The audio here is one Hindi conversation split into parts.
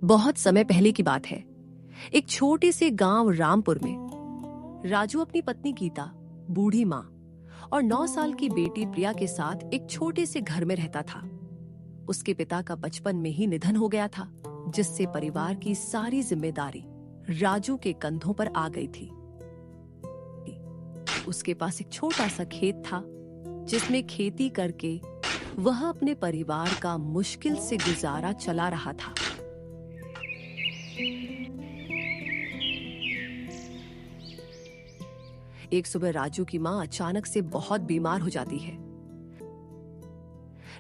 बहुत समय पहले की बात है। एक छोटे से गांव रामपुर में राजू अपनी पत्नी गीता, बूढ़ी माँ और 9 साल की बेटी प्रिया के साथ एक छोटे से घर में रहता था। उसके पिता का बचपन में ही निधन हो गया था, जिससे परिवार की सारी जिम्मेदारी राजू के कंधों पर आ गई थी। उसके पास एक छोटा सा खेत था, जिसमें खेती करके वह अपने परिवार का मुश्किल से गुजारा चला रहा था। एक सुबह राजू की मां अचानक से बहुत बीमार हो जाती है।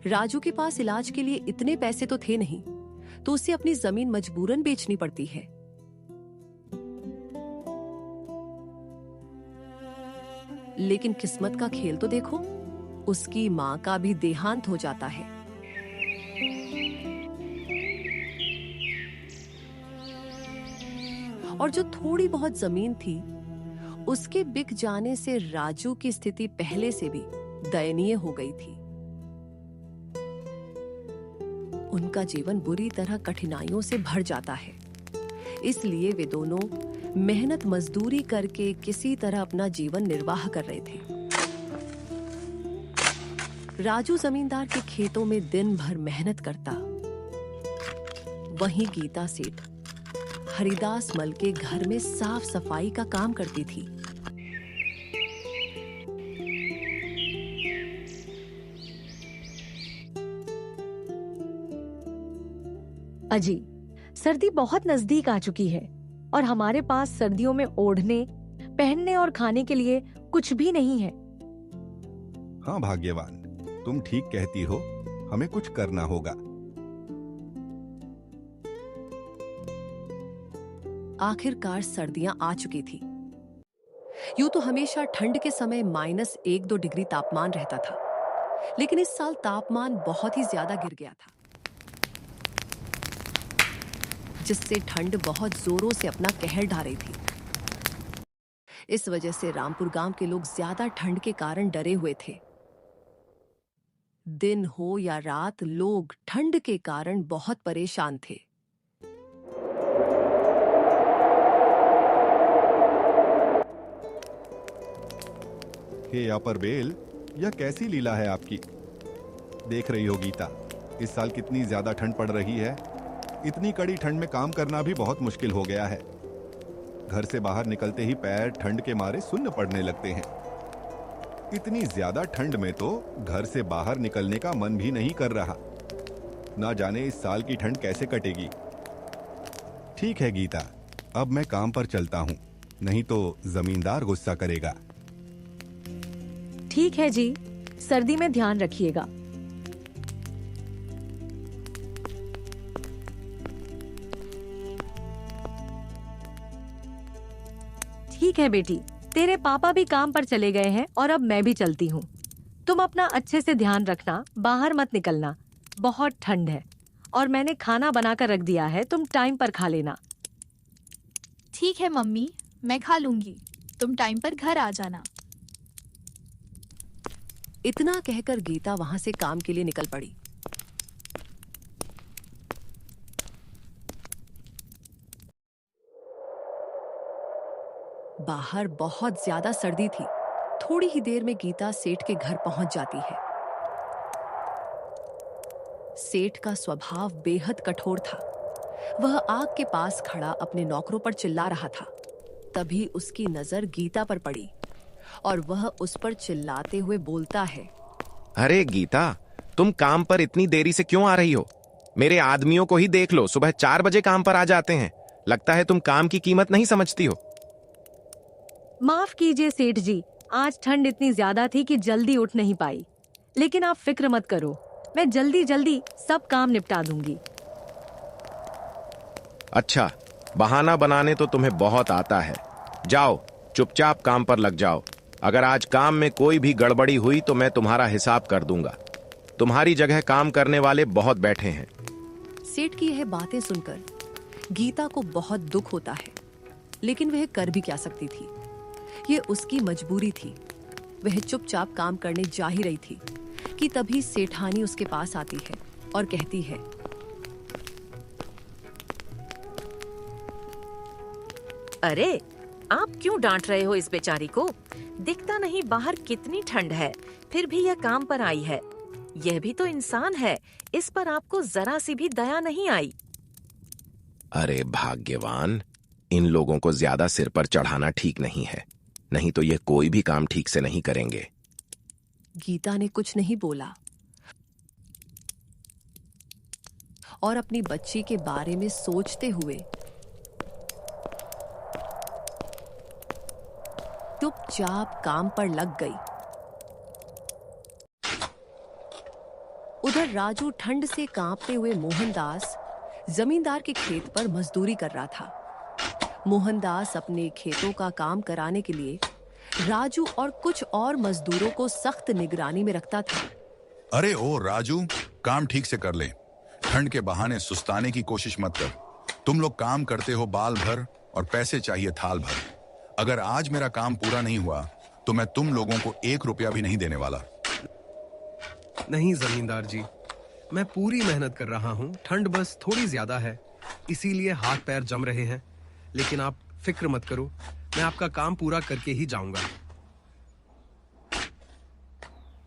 राजू के पास इलाज के लिए इतने पैसे तो थे नहीं, तो उसे अपनी जमीन मजबूरन बेचनी पड़ती है। लेकिन किस्मत का खेल तो देखो, उसकी मां का भी देहांत हो जाता है। और जो थोड़ी बहुत जमीन थी, उसके बिक जाने से राजू की स्थिति पहले से भी दयनीय हो गई थी। उनका जीवन बुरी तरह कठिनाइयों से भर जाता है। इसलिए वे दोनों मेहनत मजदूरी करके किसी तरह अपना जीवन निर्वाह कर रहे थे। राजू जमींदार के खेतों में दिन भर मेहनत करता, वहीं गीता सेठ हरिदास मल के घर में साफ सफाई का काम करती थी। अजी, सर्दी बहुत नजदीक आ चुकी है और हमारे पास सर्दियों में ओढ़ने, पहनने और खाने के लिए कुछ भी नहीं है। हाँ भाग्यवान, तुम ठीक कहती हो, हमें कुछ करना होगा। आखिरकार सर्दियां आ चुकी थी। यूं तो हमेशा ठंड के समय -1-2 डिग्री तापमान रहता था, लेकिन इस साल तापमान बहुत ही ज्यादा गिर गया था, जिससे ठंड बहुत जोरों से अपना कहर ढा रही थी। इस वजह से रामपुर गांव के लोग ज्यादा ठंड के कारण डरे हुए थे। दिन हो या रात, लोग ठंड के कारण बहुत परेशान थे। हे अपर-बेल, यह कैसी लीला है आपकी? देख रही हो गीता, इस साल कितनी ज्यादा ठंड पड़ रही है। इतनी कड़ी ठंड में काम करना भी बहुत मुश्किल हो गया है। घर से बाहर निकलते ही पैर ठंड के मारे सुन्न पड़ने लगते हैं। इतनी ज्यादा ठंड में तो घर से बाहर निकलने का मन भी नहीं कर रहा। ना जाने इस साल की ठंड कैसे कटेगी। ठीक है गीता, अब मैं काम पर चलता हूँ, नहीं तो जमींदार गुस्सा करेगा। ठीक है जी, सर्दी में ध्यान रखिएगा। ठीक है बेटी, तेरे पापा भी काम पर चले गए हैं और अब मैं भी चलती हूँ। तुम अपना अच्छे से ध्यान रखना, बाहर मत निकलना, बहुत ठंड है और मैंने खाना बनाकर रख दिया है, तुम टाइम पर खा लेना। ठीक है मम्मी, मैं खा लूंगी, तुम टाइम पर घर आ जाना। इतना कहकर गीता वहां से काम के लिए निकल पड़ी। बाहर बहुत ज्यादा सर्दी थी। थोड़ी ही देर में गीता सेठ के घर पहुंच जाती है। सेठ का स्वभाव बेहद कठोर था। वह आग के पास खड़ा अपने नौकरों पर चिल्ला रहा था। तभी उसकी नजर गीता पर पड़ी और वह उस पर चिल्लाते हुए बोलता है, अरे गीता, तुम काम पर इतनी देरी से क्यों आ रही हो? मेरे आदमियों को ही देख लो, सुबह 4 बजे काम पर आ जाते हैं। लगता है तुम काम की कीमत नहीं समझती हो। माफ कीजिए सेठ जी, आज ठंड इतनी ज्यादा थी कि जल्दी उठ नहीं पाई, लेकिन आप फिक्र मत करो, मैं जल्दी जल्दी सब काम निपटा दूंगी। अच्छा, बहाना बनाने तो तुम्हें बहुत आता है। जाओ, चुपचाप काम पर लग जाओ। अगर आज काम में कोई भी गड़बड़ी हुई तो मैं तुम्हारा हिसाब कर दूंगा। तुम्हारी जगह काम करने वाले बहुत बैठे हैं। सेठ की यह बातें सुनकर गीता को बहुत दुख होता है, लेकिन वह कर भी क्या सकती थी। ये उसकी मजबूरी थी। वह चुपचाप काम करने जा ही रही थी कि तभी सेठानी उसके पास आती है और कहती है, अरे, आप क्यों डांट रहे हो इस बेचारी को? दिखता नहीं बाहर कितनी ठंड है, फिर भी यह काम पर आई है। यह भी तो इंसान है, इस पर आपको जरा सी भी दया नहीं आई। अरे भाग्यवान, इन लोगों को ज्यादा सिर पर चढ़ाना ठीक नहीं है, नहीं तो ये कोई भी काम ठीक से नहीं करेंगे। गीता ने कुछ नहीं बोला और अपनी बच्ची के बारे में सोचते हुए चुपचाप काम पर लग गई। उधर राजू ठंड से कांपते हुए मोहनदास जमींदार के खेत पर मजदूरी कर रहा था। मोहनदास अपने खेतों का काम कराने के लिए राजू और कुछ और मजदूरों को सख्त निगरानी में रखता था। अरे ओ राजू, काम ठीक से कर ले। ठंड के बहाने सुस्ताने की कोशिश मत कर। तुम लोग काम करते हो बाल भर और पैसे चाहिए थाल भर। अगर आज मेरा काम पूरा नहीं हुआ तो मैं तुम लोगों को 1 रुपया भी नहीं देने वाला। नहीं जमींदार जी, मैं पूरी मेहनत कर रहा हूँ। ठंड बस थोड़ी ज्यादा है, इसीलिए हाथ पैर जम रहे हैं। लेकिन आप फिक्र मत करो, मैं आपका काम पूरा करके ही जाऊंगा।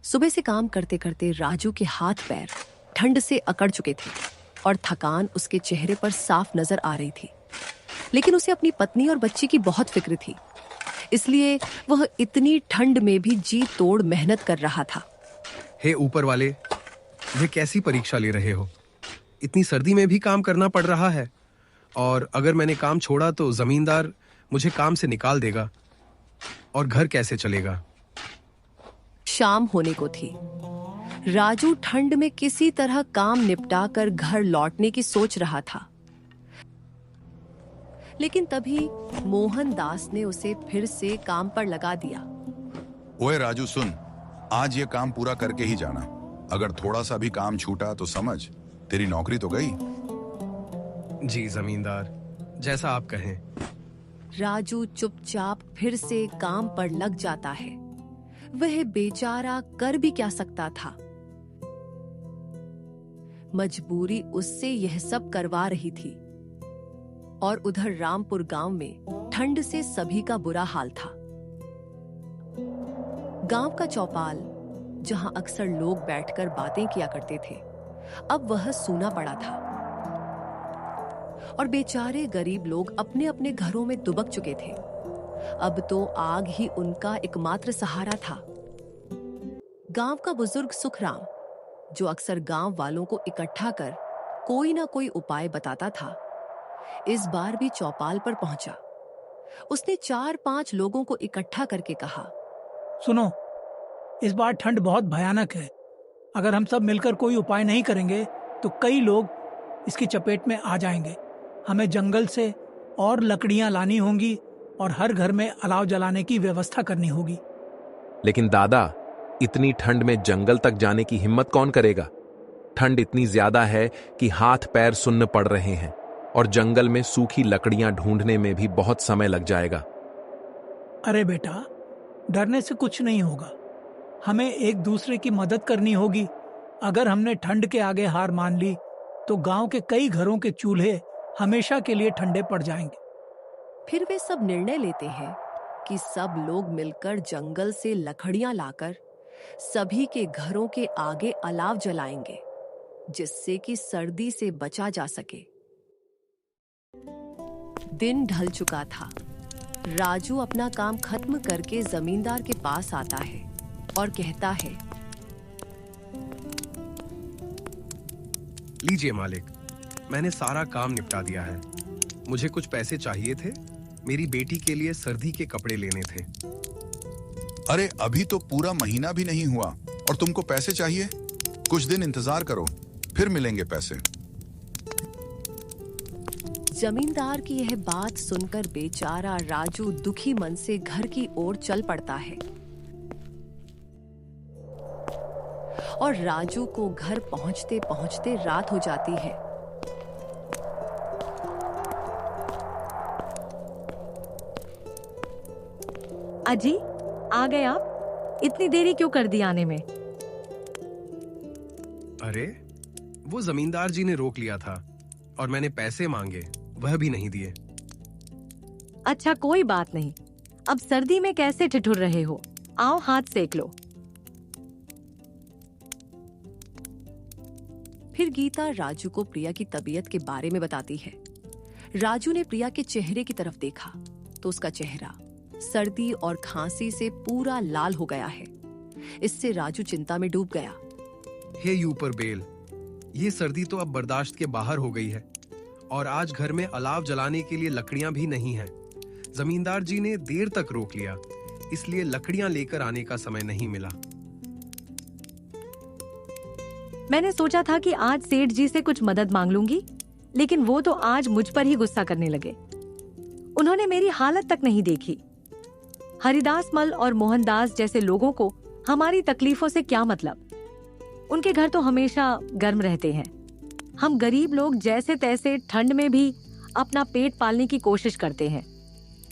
सुबह से काम करते करते राजू के हाथ पैर ठंड से अकड़ चुके थे और थकान उसके चेहरे पर साफ नजर आ रही थी। लेकिन उसे अपनी पत्नी और बच्ची की बहुत फिक्र थी, इसलिए वह इतनी ठंड में भी जी तोड़ मेहनत कर रहा था। हे ऊपर वाले, यह कैसी परीक्षा ले रहे हो? इतनी सर्दी में भी काम करना पड़ रहा है, और अगर मैंने काम छोड़ा तो जमींदार मुझे काम से निकाल देगा, और घर कैसे चलेगा? शाम होने को थी। राजू ठंड में किसी तरह काम निपटाकर घर लौटने की सोच रहा था, लेकिन तभी मोहनदास ने उसे फिर से काम पर लगा दिया। ओए राजू सुन, आज ये काम पूरा करके ही जाना। अगर थोड़ा सा भी काम छूटा तो समझ तेरी नौकरी तो गई। जी जमींदार, जैसा आप कहें। राजू चुपचाप फिर से काम पर लग जाता है। वह बेचारा कर भी क्या सकता था, मजबूरी उससे यह सब करवा रही थी। और उधर रामपुर गांव में ठंड से सभी का बुरा हाल था। गांव का चौपाल, जहां अक्सर लोग बैठकर बातें किया करते थे, अब वह सूना पड़ा था और बेचारे गरीब लोग अपने अपने घरों में दुबक चुके थे। अब तो आग ही उनका एकमात्र सहारा था। गांव का बुजुर्ग सुखराम, जो अक्सर गांव वालों को इकट्ठा कर कोई ना कोई उपाय बताता था, इस बार भी चौपाल पर पहुंचा। उसने 4-5 लोगों को इकट्ठा करके कहा, सुनो, इस बार ठंड बहुत भयानक है। अगर हम सब मिलकर कोई उपाय नहीं करेंगे तो कई लोग इसकी चपेट में आ जाएंगे। हमें जंगल से और लकड़ियां लानी होंगी और हर घर में अलाव जलाने की व्यवस्था करनी होगी। लेकिन दादा, इतनी ठंड में जंगल तक जाने की हिम्मत कौन करेगा? ठंड इतनी ज्यादा है कि हाथ पैर सुन्न पड़ रहे हैं, और जंगल में सूखी लकड़ियां ढूंढने में भी बहुत समय लग जाएगा। अरे बेटा, डरने से कुछ नहीं होगा। हमें एक दूसरे की मदद करनी होगी। अगर हमने ठंड के आगे हार मान ली तो गांव के कई घरों के चूल्हे हमेशा के लिए ठंडे पड़ जाएंगे। फिर वे सब निर्णय लेते हैं कि सब लोग मिलकर जंगल से लकड़ियां लाकर सभी के घरों के आगे अलाव जलाएंगे, जिससे कि सर्दी से बचा जा सके। दिन ढल चुका था। राजू अपना काम खत्म करके जमींदार के पास आता है और कहता है, लीजिए मालिक, मैंने सारा काम निपटा दिया है। मुझे कुछ पैसे चाहिए थे, मेरी बेटी के लिए सर्दी के कपड़े लेने थे। अरे अभी तो पूरा महीना भी नहीं हुआ और तुमको पैसे चाहिए? कुछ दिन इंतजार करो, फिर मिलेंगे पैसे। जमींदार की यह बात सुनकर बेचारा राजू दुखी मन से घर की ओर चल पड़ता है और राजू को घर पहुंचते पहुंचते रात हो जाती है। अजी, आ गए आप? इतनी देरी क्यों कर दी आने में? अरे, वो जमींदार जी ने रोक लिया था और मैंने पैसे मांगे, वह भी नहीं दिए। अच्छा कोई बात नहीं। अब सर्दी में कैसे ठिठुर रहे हो? आओ हाथ सेक लो। फिर गीता राजू को प्रिया की तबीयत के बारे में बताती है। राजू ने प्रिया के चेहरे की तरफ देखा तो उसका चेहरा सर्दी और खांसी से पूरा लाल हो गया है। इससे राजू चिंता में डूब गया। हे यूपर बेल, ये सर्दी तो अब बर्दाश्त के बाहर हो गई है और आज घर में अलाव जलाने के लिए लकड़ियां भी नहीं हैं। जमींदार जी ने देर तक रोक लिया, इसलिए लकड़ियां लेकर आने का समय नहीं मिला। मैंने सोचा था कि आज सेठ जी से कुछ मदद मांग लूंगी, लेकिन वो तो आज मुझ पर ही गुस्सा करने लगे। उन्होंने मेरी हालत तक नहीं देखी। हरिदास मल और मोहनदास जैसे लोगों को हमारी तकलीफों से क्या मतलब? उनके घर तो हमेशा गर्म रहते हैं। हम गरीब लोग जैसे तैसे ठंड में भी अपना पेट पालने की कोशिश करते हैं,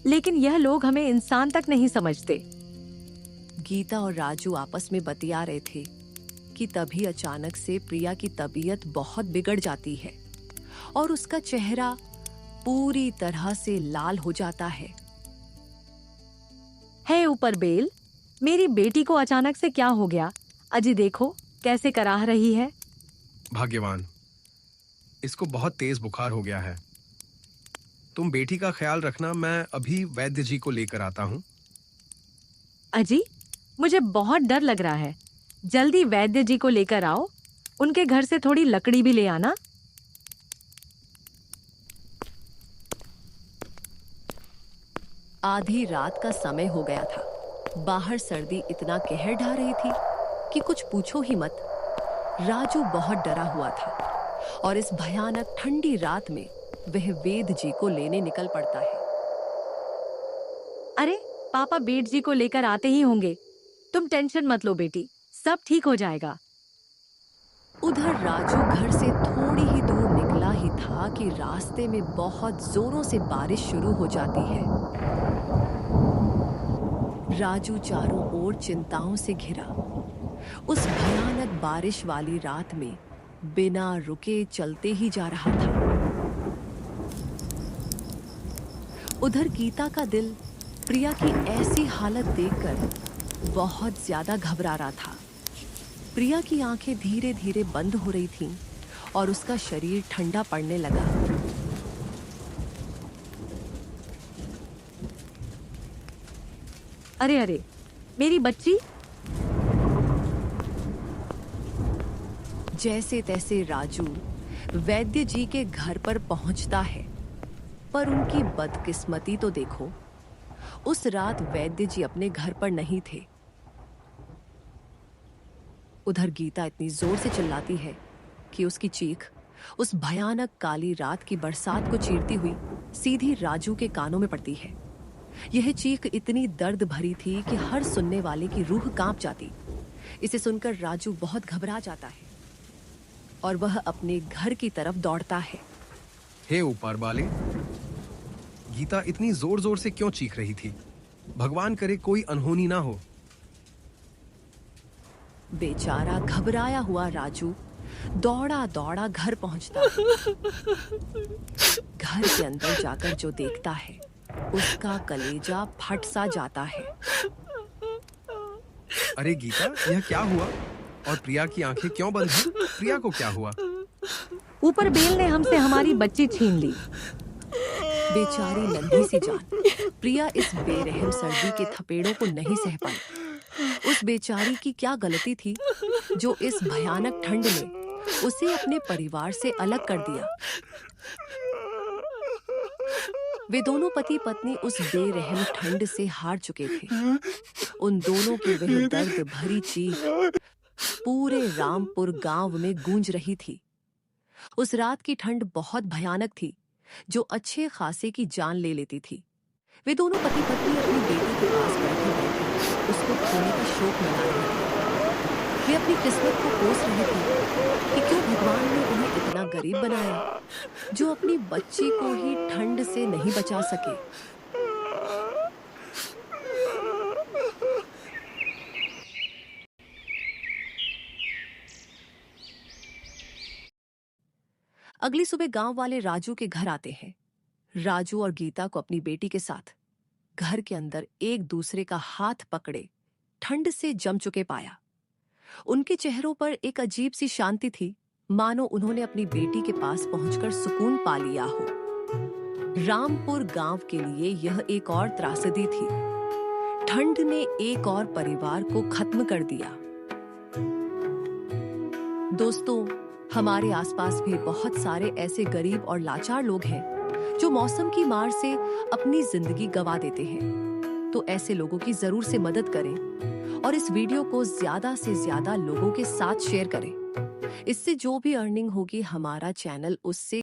लेकिन यह लोग हमें इंसान तक नहीं समझते। गीता और राजू आपस में बतिया रहे थे कि तभी अचानक से प्रिया की तबीयत बहुत बिगड़ जाती है और उसका चेहरा पूरी तरह से लाल हो जाता है। हे ऊपर बेल, मेरी बेटी को अचानक से क्या हो गया? अजी देखो कैसे कराह रही है। भाग्यवान, इसको बहुत तेज बुखार हो गया है। तुम बेटी का ख्याल रखना, मैं अभी वैद्य जी को लेकर आता हूँ। अजी, मुझे बहुत डर लग रहा है। जल्दी वैद्य जी को लेकर आओ। उनके घर से थोड़ी लकड़ी भी ले आना। आधी रात का समय हो गया था। बाहर सर्दी इतना कहर ढा रही थी कि कुछ पूछो ही मत। राजू बहुत डरा हुआ था और इस भयानक ठंडी रात में वह वेद जी को लेने निकल पड़ता है। अरे पापा बेट जी को लेकर आते ही होंगे। तुम टेंशन मत लो बेटी, सब ठीक हो जाएगा। उधर राजू घर से थोड़ी ही दूर निकला ही था कि रास्ते में बहुत जोरों से बारिश शुरू हो जाती है। राजू चारों ओर चिंताओं से घिरा। उस भयानक बारिश वाली रात में बिना रुके चलते ही जा रहा था। उधर गीता का दिल प्रिया की ऐसी हालत देखकर बहुत ज्यादा घबरा रहा था। प्रिया की आंखें धीरे धीरे बंद हो रही थीं और उसका शरीर ठंडा पड़ने लगा। अरे अरे, मेरी बच्ची। जैसे तैसे राजू वैद्य जी के घर पर पहुंचता है, पर उनकी बदकिस्मती तो देखो, उस रात वैद्य जी अपने घर पर नहीं थे। उधर गीता इतनी जोर से चिल्लाती है कि उसकी चीख उस भयानक काली रात की बरसात को चीरती हुई सीधी राजू के कानों में पड़ती है। यह चीख इतनी दर्द भरी थी कि हर सुनने वाले की रूह कांप जाती। इसे सुनकर राजू बहुत घबरा जाता है और वह अपने घर की तरफ दौड़ता है। हे ऊपर वाले, गीता इतनी जोर जोर से क्यों चीख रही थी? भगवान करे कोई अनहोनी ना हो। बेचारा घबराया हुआ राजू दौड़ा दौड़ा घर पहुंचता है। घर के अंदर जाकर जो देखता है उसका कलेजा फट सा जाता है। अरे गीता, यह क्या हुआ? और प्रिया की आंखें क्यों बंद हैं? प्रिया को क्या हुआ? ऊपर बेल ने हमसे हमारी बच्ची छीन ली। बेचारी नन्ही सी जान प्रिया इस बेरहम सर्दी के थपेड़ों को नहीं सह पाई। उस बेचारी की क्या गलती थी जो इस भयानक ठंड में उसे अपने परिवार से अलग कर दिया। वे दोनों पति पत्नी उस बेरहम ठंड से हार चुके थे। उन दोनों की वह दर्द भरी चीख पूरे रामपुर गांव में गूंज रही थी। उस रात की ठंड बहुत भयानक थी जो अच्छे खासे की जान ले लेती थी। वे दोनों पति पत्नी अपनी बेटी के पास बैठे बैठे उसको खोने का शोक मना रहे थे। वे अपनी किस्मत को कोस रहे थे कि क्यों भगवान ने उन्हें इतना गरीब बनाया जो अपनी बच्ची को ही ठंड से नहीं बचा सके। अगली सुबह गांव वाले राजू के घर आते हैं। राजू और गीता को अपनी बेटी के साथ घर के अंदर एक दूसरे का हाथ पकड़े ठंड से जम चुके पाया। उनके चेहरों पर एक अजीब सी शांति थी, मानो उन्होंने अपनी बेटी के पास पहुंचकर सुकून पा लिया हो। रामपुर गांव के लिए यह एक और त्रासदी थी। ठंड ने एक और परिवार को खत्म कर दिया। दोस्तों, हमारे आसपास भी बहुत सारे ऐसे गरीब और लाचार लोग हैं जो मौसम की मार से अपनी जिंदगी गंवा देते हैं। तो ऐसे लोगों की जरूर से मदद करें और इस वीडियो को ज्यादा से ज्यादा लोगों के साथ शेयर करें। इससे जो भी अर्निंग होगी हमारा चैनल उससे